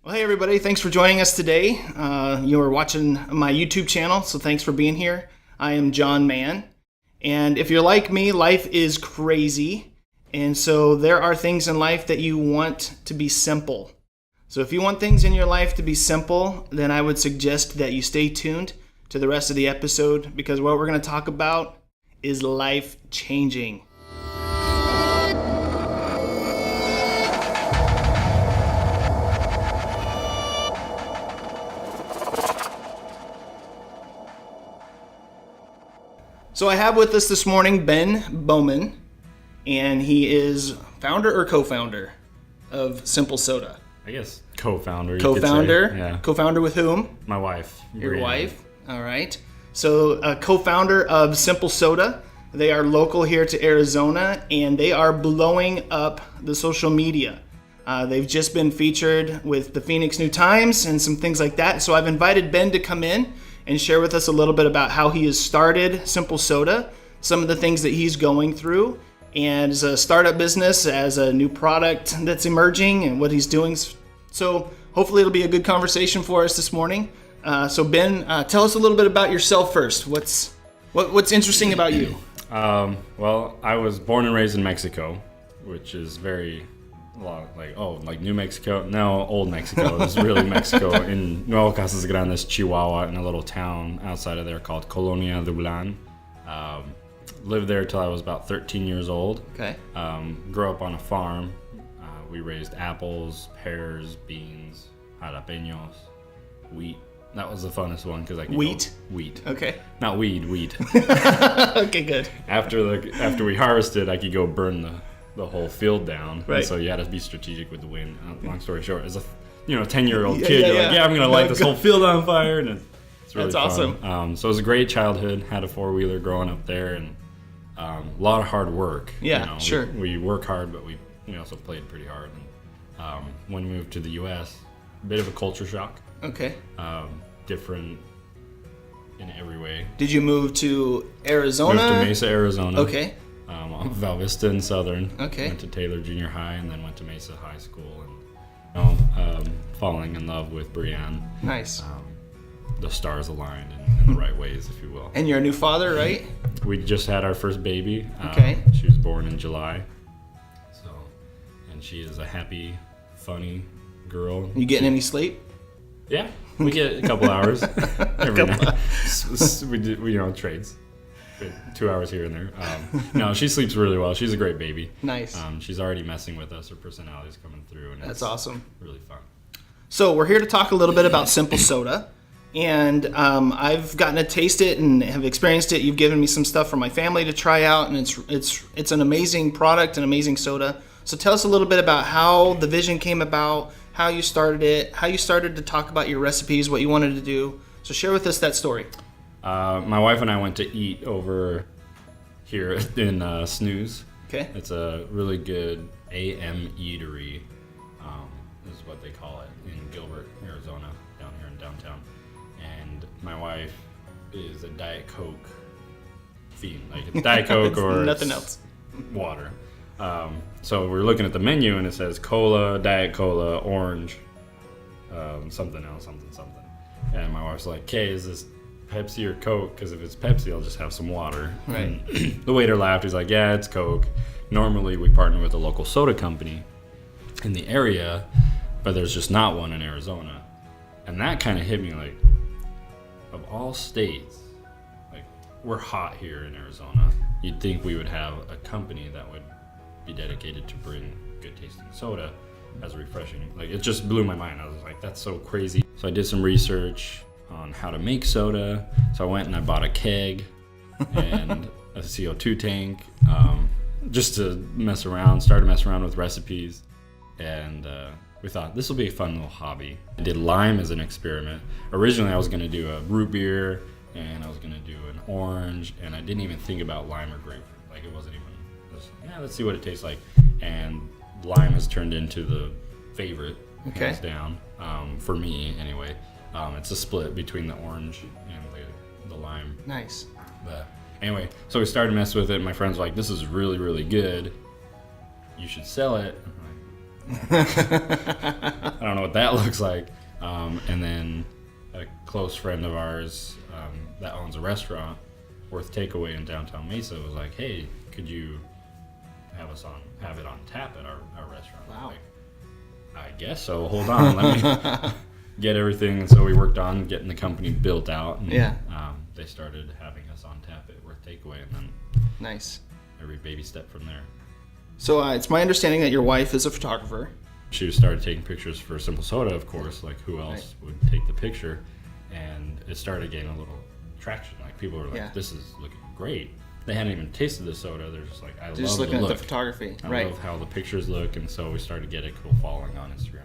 Well, hey everybody, thanks for joining us today. You are watching my YouTube channel, so thanks for being here. I am John Mann, and if you're like me, life is crazy, and so there are things in life that you want to be simple. So if you want things in your life to be simple, then I would suggest that you stay tuned to the rest of the episode, because what we're going to talk about is life-changing. So I have with us this morning Ben Bowman, and he is founder or co-founder of Simple Soda. I guess co-founder. Co-founder? Yeah. Co-founder with whom? My wife. Your Brianna. wife? All right. So co-founder of Simple Soda. They are local here to Arizona, and they are blowing up the social media. They've just been featured with the Phoenix New Times and some things like that. So I've invited Ben to come in and share with us a little bit about how he has started Simple Soda, some of the things that he's going through, and as a startup business, as a new product that's emerging, and what he's doing. So hopefully it'll be a good conversation for us this morning. So Ben, tell us a little bit about yourself first. What's interesting about you? Well, I was born and raised in Mexico, which is like New Mexico. No, old Mexico. It's really Mexico in Nuevo Casas Grandes, Chihuahua, in a little town outside of there called Colonia de Blan. Lived there till I was about 13 years old. Okay. Grew up on a farm. We raised apples, pears, beans, jalapenos, wheat. That was the funnest one because I could Wheat? Wheat. Okay. Not weed, wheat. Okay, good. After we harvested, I could go burn the whole field down. Right. And so you had to be strategic with the wind. Long story short, as a 10-year-old Yeah, kid, yeah, you're yeah. like, I'm gonna light this whole field on fire, and it's really That's fun. awesome. So it was a great childhood. Had a 4-wheeler growing up there, and a lot of hard work. Yeah, sure. We work hard, but we also played pretty hard. And when we moved to the U.S., a bit of a culture shock. Okay. Different in every way. Did you move to Arizona? Moved to Mesa, Arizona. Okay. Val Vista and Southern. Okay. Went to Taylor Junior High and then went to Mesa High School, and falling in love with Brianna. Nice. The stars aligned in the right ways, if you will. And you're a new father, right? We just had our first baby. Okay. She was born in July. And she is a happy, funny girl. You getting any sleep? Yeah, we get a couple hours every night. We trades. 2 hours here and there. No, she sleeps really well. She's a great baby. Nice. She's already messing with us. Her personality's coming through, and That's awesome. Really fun. So we're here to talk a little bit about Simple Soda, and I've gotten to taste it and have experienced it. You've given me some stuff for my family to try out, and it's an amazing product, an amazing soda. So tell us a little bit about how the vision came about, how you started it, how you started to talk about your recipes, what you wanted to do. So share with us that story. My wife and I went to eat over here in Snooze. Okay. It's a really good AM eatery, is what they call it, in Gilbert, Arizona, down here in downtown. And my wife is a Diet Coke fiend. Like, it's Diet Coke or nothing else. Water. So we're looking at the menu and it says cola, Diet Cola, orange, something else, something. And my wife's like, "Okay, is this Pepsi or Coke? Because if it's Pepsi, I'll just have some water." Right. And the waiter laughed. He's like, "Yeah, it's Coke. Normally we partner with a local soda company in the area, but there's just not one in Arizona." And that kind of hit me, like, of all states, like, we're hot here in Arizona. You'd think we would have a company that would be dedicated to bring good tasting soda as refreshing. Like, it just blew my mind. I was like, that's so crazy. So I did some research on how to make soda. So I went and I bought a keg and a CO2 tank, just to started messing around with recipes. And we thought this will be a fun little hobby. I did lime as an experiment. Originally I was gonna do a root beer and I was gonna do an orange, and I didn't even think about lime or grapefruit. Like, it wasn't even, let's see what it tastes like. And lime has turned into the favorite, hands down, for me anyway. It's a split between the orange and the lime. Nice. But anyway, so we started messing with it. My friends were like, "This is really, really good. You should sell it." I'm like, I don't know what what that looks like. And then a close friend of ours that owns a restaurant, Worth Takeaway in downtown Mesa, was like, hey, could you have it on tap at our restaurant? Wow. Like, I guess so. Hold on, let me get everything. And so we worked on getting the company built out. And, they started having us on tap at Worth Takeaway, and then Nice. every baby step from there. So it's my understanding that your wife is a photographer. She started taking pictures for Simple Soda, of course. Like, who else would take the picture? And it started getting a little traction. Like, people were like, this is looking great. They hadn't even tasted the soda. They're just like, I love the look. Just looking at the photography. I love how the pictures look. And so we started to get a cool following on Instagram.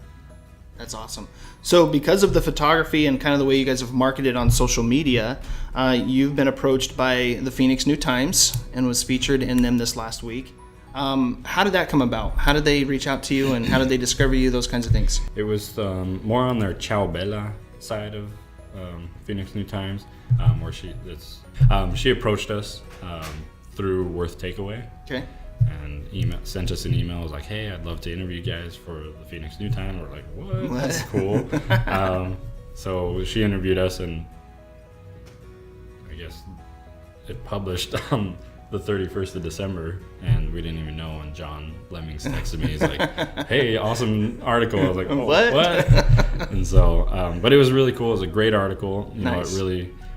That's awesome. So because of the photography and kind of the way you guys have marketed on social media, you've been approached by the Phoenix New Times and was featured in them this last week. How did that come about? How did they reach out to you, and how did they discover you, those kinds of things? It was more on their Ciao Bella side of Phoenix New Times, where she approached us through Worth Takeaway. Okay. And sent us an email. Was like, hey, I'd love to interview you guys for the Phoenix New Times. We're like, what? That's cool. So she interviewed us, and I guess it published on the 31st of December, and we didn't even know. And John Lemmings texted me. He's like, hey, awesome article. I was like, oh, what? And so, but it was really cool. It was a great article. You know,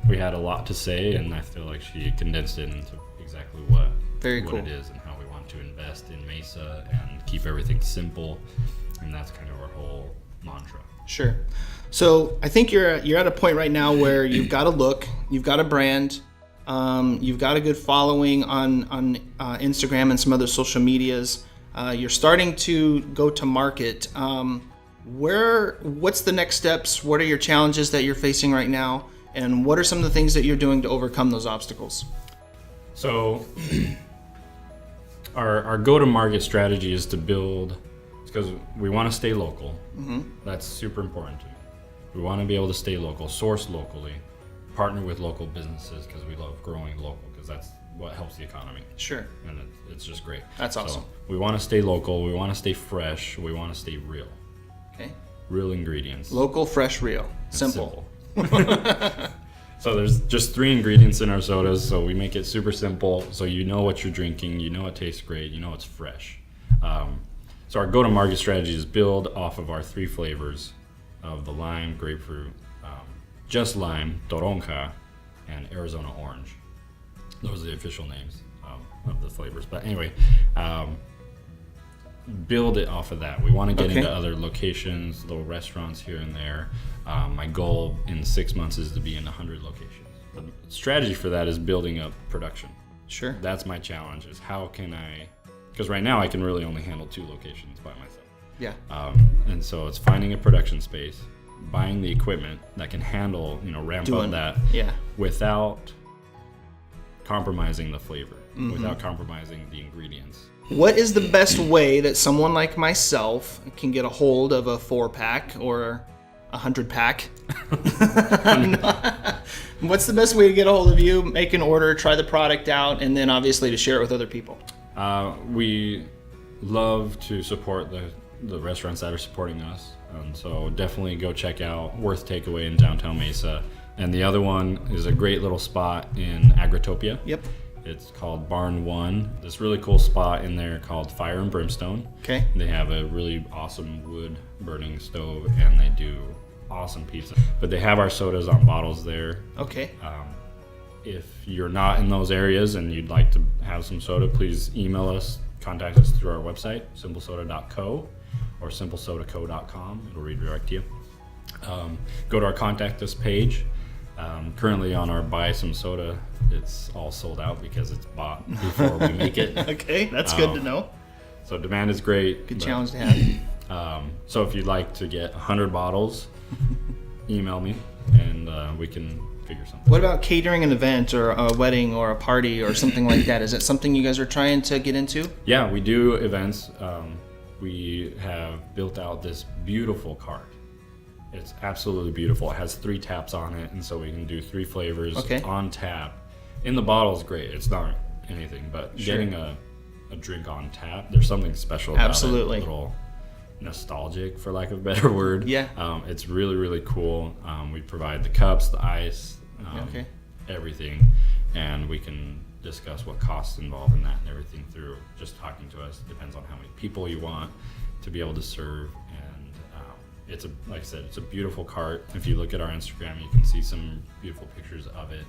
we had a lot to say, and I feel like she condensed it into exactly what it is and how we want to invest in Mesa and keep everything simple. And that's kind of our whole mantra. Sure. So I think you're at a point right now where you've got a look, you've got a brand, you've got a good following on Instagram and some other social medias. You're starting to go to market. What's the next steps? What are your challenges that you're facing right now? And what are some of the things that you're doing to overcome those obstacles? So our go-to-market strategy is to build, because we want to stay local. Mm-hmm. That's super important to me. We want to be able to stay local, source locally, partner with local businesses, because we love growing local, because that's what helps the economy. Sure. And it's just great. That's awesome. So we want to stay local. We want to stay fresh. We want to stay real. Okay. Real ingredients. Local, fresh, real. Simple. So there's just 3 ingredients in our sodas, so we make it super simple, so you know what you're drinking, you know it tastes great, you know it's fresh. So our go-to-market strategy is build off of our 3 flavors of the lime, grapefruit, just lime, toronja, and Arizona orange. Those are the official names of the flavors. But anyway, build it off of that. We want to get into other locations, little restaurants here and there. My goal in 6 months is to be in 100 locations. The strategy for that is building up production. Sure. That's my challenge, is how can I, because right now I can really only handle 2 locations by myself. Yeah. And so it's finding a production space, buying the equipment that can handle, ramp up that without compromising the flavor, without compromising the ingredients. What is the best way that someone like myself can get a hold of a 4-pack or a 100-pack? What's the best way to get a hold of you, make an order, try the product out, and then obviously to share it with other people? We love to support the restaurants that are supporting us. And so definitely go check out Worth Takeaway in downtown Mesa. And the other one is a great little spot in Agritopia. Yep. It's called Barn 1. This really cool spot in there called Fire and Brimstone. Okay. They have a really awesome wood burning stove, and they do awesome pizza. But they have our sodas on bottles there. Okay. If you're not in those areas and you'd like to have some soda, please email us, contact us through our website, simplesoda.co or simplesodaco.com. It'll redirect you. Go to our contact us page. Currently on our buy some soda, it's all sold out because it's bought before we make it. Okay, that's good to know. So demand is great. Good challenge to have. So if you'd like to get 100 bottles, email me and we can figure something. What about catering an event or a wedding or a party or something like that? Is it something you guys are trying to get into? Yeah, we do events. We have built out this beautiful cart. It's absolutely beautiful. It has 3 taps on it, and so we can do 3 flavors on tap. In the bottle is great. It's not anything, but getting a drink on tap, there's something special about it. Absolutely. A little nostalgic, for lack of a better word. Yeah. It's really, really cool. We provide the cups, the ice, Okay. everything, and we can discuss what costs involved in that and everything through just talking to us. It depends on how many people you want to be able to serve. And it's like I said, it's a beautiful cart. If you look at our Instagram, you can see some beautiful pictures of it.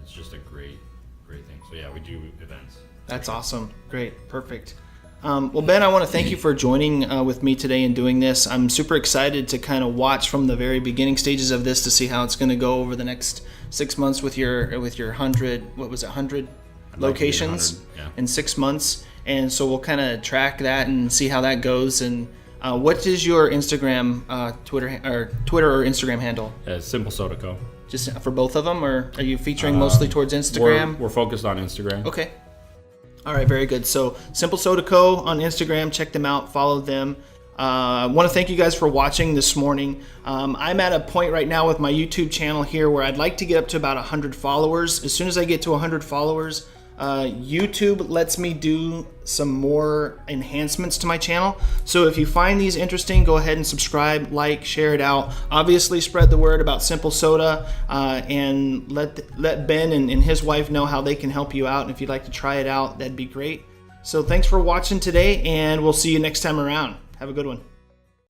It's just a great thing. So yeah, we do events. That's awesome. Great. Perfect. Well, Ben, I want to thank you for joining with me today and doing this. I'm super excited to kind of watch from the very beginning stages of this to see how it's going to go over the next 6 months with your 100, what was it, 100 locations 100, yeah. in 6 months. And so we'll kind of track that and see how that goes. And what is your Instagram, Twitter or Instagram handle? Simple Soda Co. Just for both of them, or are you featuring mostly towards Instagram? We're focused on Instagram. Okay. All right, very good. So Simple Soda Co. on Instagram, check them out, follow them. I want to thank you guys for watching this morning. I'm at a point right now with my YouTube channel here where I'd like to get up to about 100 followers. As soon as I get to 100 followers, YouTube lets me do some more enhancements to my channel. So if you find these interesting, go ahead and subscribe, like, share it out. Obviously, spread the word about Simple Soda, and let Ben and his wife know how they can help you out. And if you'd like to try it out, that'd be great. So thanks for watching today, and we'll see you next time around. Have a good one.